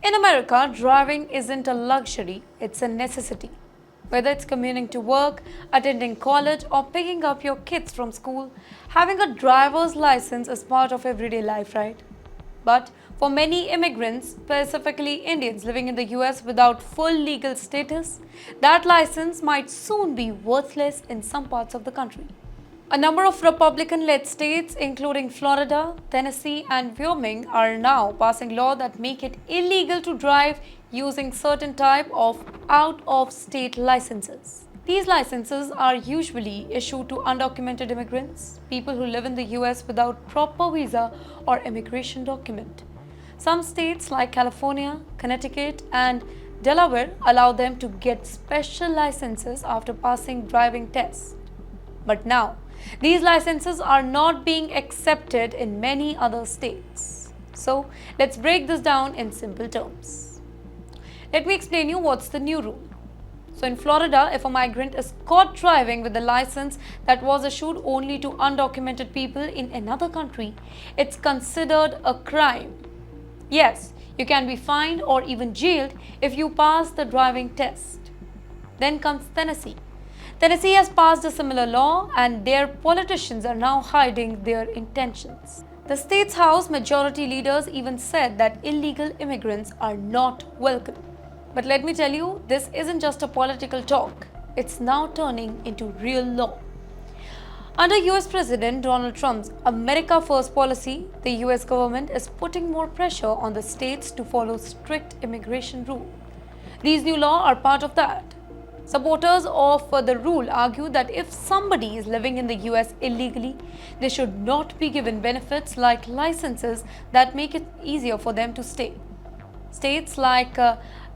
In America, driving isn't a luxury, it's a necessity. Whether it's commuting to work, attending college, or picking up your kids from school, having a driver's license is part of everyday life, right? But for many immigrants, specifically Indians living in the US without full legal status, that license might soon be worthless in some parts of the country. A number of Republican-led states, including Florida, Tennessee, and Wyoming, are now passing laws that make it illegal to drive using certain type of out-of-state licenses. These licenses are usually issued to undocumented immigrants, people who live in the US without proper visa or immigration document. Some states like California, Connecticut, and Delaware allow them to get special licenses after passing driving tests. But now, these licenses are not being accepted in many other states. So, let's break this down in simple terms. Let me explain you what's the new rule. So in Florida, if a migrant is caught driving with a license that was issued only to undocumented people in another country, it's considered a crime. Yes, you can be fined or even jailed if you pass the driving test. Then comes Tennessee. Tennessee has passed a similar law and their politicians are now hiding their intentions. The state's House majority leaders even said that illegal immigrants are not welcome. But let me tell you, this isn't just a political talk. It's now turning into real law. Under US President Donald Trump's America First policy, the US government is putting more pressure on the states to follow strict immigration rules. These new laws are part of that. Supporters of the rule argue that if somebody is living in the US illegally, they should not be given benefits like licenses that make it easier for them to stay. States like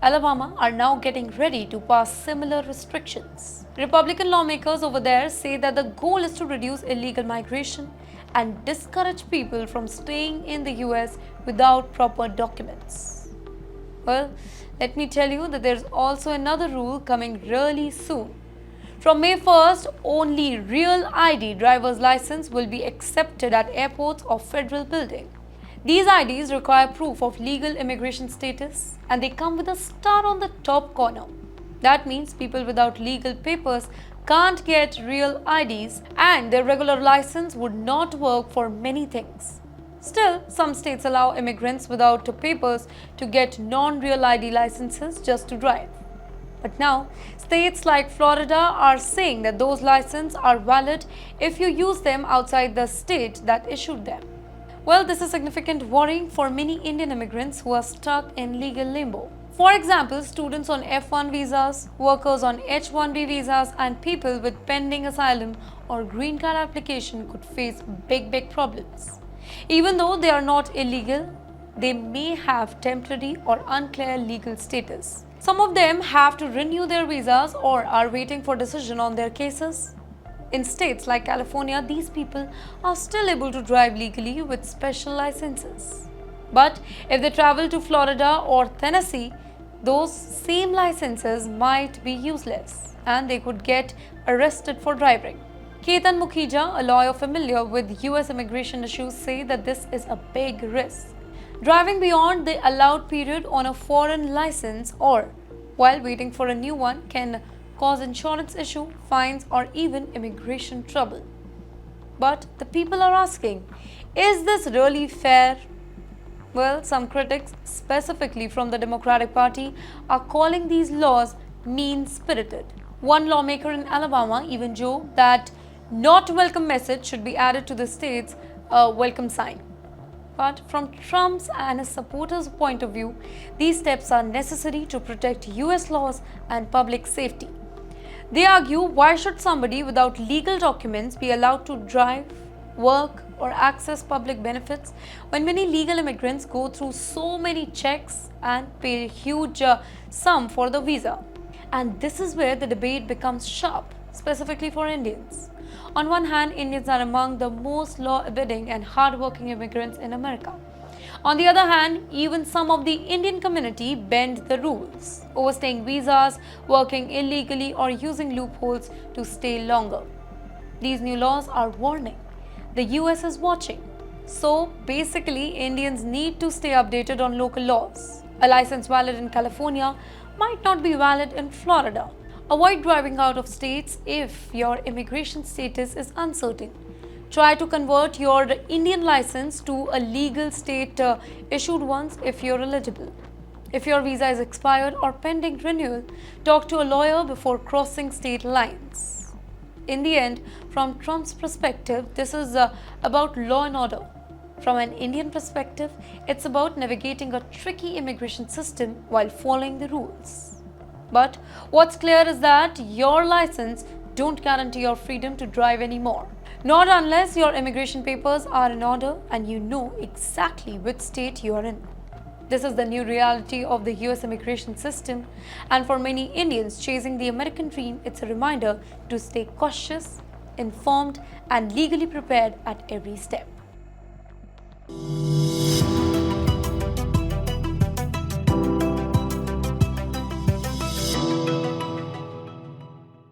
Alabama are now getting ready to pass similar restrictions. Republican lawmakers over there say that the goal is to reduce illegal migration and discourage people from staying in the US without proper documents. Well, let me tell you that there's also another rule coming really soon. From May 1st, only real ID driver's license will be accepted at airports or federal buildings. These IDs require proof of legal immigration status and they come with a star on the top corner. That means people without legal papers can't get real IDs and their regular license would not work for many things. Still, some states allow immigrants without papers to get non-real ID licenses just to drive. But now, states like Florida are saying that those licenses are valid if you use them outside the state that issued them. Well, this is significant worrying for many Indian immigrants who are stuck in legal limbo. For example, students on F1 visas, workers on H1B visas, and people with pending asylum or green card application could face big problems. Even though they are not illegal, they may have temporary or unclear legal status. Some of them have to renew their visas or are waiting for decision on their cases. In states like California, these people are still able to drive legally with special licenses. But if they travel to Florida or Tennessee, those same licenses might be useless and they could get arrested for driving. Ketan Mukhija, a lawyer familiar with US immigration issues, say that this is a big risk. Driving beyond the allowed period on a foreign license or while waiting for a new one can cause insurance issue, fines, or even immigration trouble. But the people are asking, is this really fair? Well, some critics, specifically from the Democratic Party, are calling these laws mean-spirited. One lawmaker in Alabama even joked that "not welcome" message should be added to the state's welcome sign. But from Trump's and his supporters' point of view, these steps are necessary to protect US laws and public safety. They argue, why should somebody without legal documents be allowed to drive, work, or access public benefits when many legal immigrants go through so many checks and pay a huge sum for the visa? And this is where the debate becomes sharp, specifically for Indians. On one hand, Indians are among the most law-abiding and hard-working immigrants in America. On the other hand, even some of the Indian community bend the rules, overstaying visas, working illegally, or using loopholes to stay longer. These new laws are warning. The US is watching. So basically, Indians need to stay updated on local laws. A license valid in California might not be valid in Florida. Avoid driving out of states if your immigration status is uncertain. Try to convert your Indian license to a legal state issued ones if you're eligible. If your visa is expired or pending renewal, talk to a lawyer before crossing state lines. In the end, from Trump's perspective, this is about law and order. From an Indian perspective, it's about navigating a tricky immigration system while following the rules. But what's clear is that your license don't guarantee your freedom to drive anymore. Not unless your immigration papers are in order and you know exactly which state you are in. This is the new reality of the US immigration system, and for many Indians chasing the American dream, it's a reminder to stay cautious, informed, and legally prepared at every step.